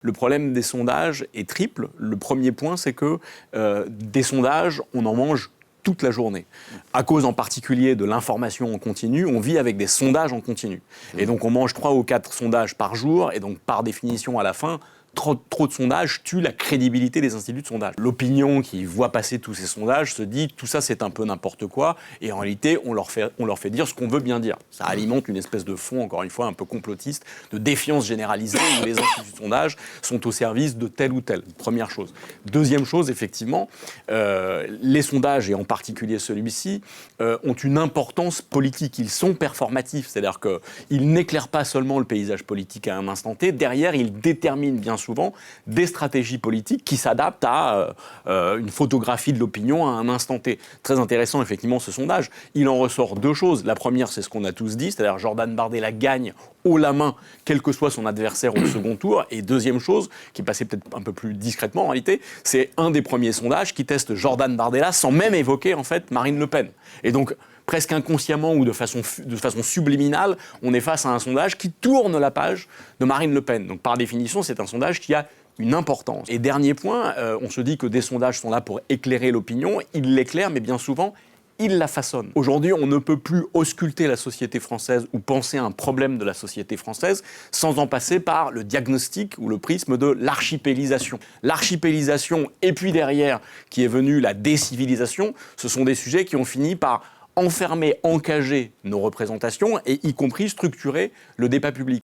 Le problème des sondages est triple. Le premier point, c'est que des sondages, on en mange toute la journée. À cause en particulier de l'information en continu, on vit avec des sondages en continu. Et donc on mange 3 ou 4 sondages par jour, et donc par définition à la fin, trop de sondages tuent la crédibilité des instituts de sondage. L'opinion qui voit passer tous ces sondages se dit tout ça c'est un peu n'importe quoi, et en réalité on leur fait dire ce qu'on veut bien dire. Ça alimente une espèce de fond, encore une fois, un peu complotiste, de défiance généralisée où les instituts de sondage sont au service de tel ou tel. Première chose. Deuxième chose, effectivement, les sondages, et en particulier celui-ci, ont une importance politique. Ils sont performatifs, c'est-à-dire qu'ils n'éclairent pas seulement le paysage politique à un instant T, derrière ils déterminent bien souvent des stratégies politiques qui s'adaptent à une photographie de l'opinion à un instant T. Très intéressant, effectivement, ce sondage. Il en ressort 2 choses. La première, c'est ce qu'on a tous dit, c'est-à-dire Jordan Bardella gagne haut la main, quel que soit son adversaire au second tour. Et deuxième chose, qui est passée peut-être un peu plus discrètement en réalité, c'est un des premiers sondages qui teste Jordan Bardella sans même évoquer en fait Marine Le Pen. Et donc, presque inconsciemment ou de façon subliminale, on est face à un sondage qui tourne la page de Marine Le Pen. Donc par définition, c'est un sondage qui a une importance. Et dernier point, on se dit que des sondages sont là pour éclairer l'opinion. Ils l'éclairent, mais bien souvent, ils la façonnent. Aujourd'hui, on ne peut plus ausculter la société française ou penser à un problème de la société française sans en passer par le diagnostic ou le prisme de l'archipélisation. L'archipélisation et puis derrière, qui est venue la décivilisation, ce sont des sujets qui ont fini par enfermer, encager nos représentations et y compris structurer le débat public.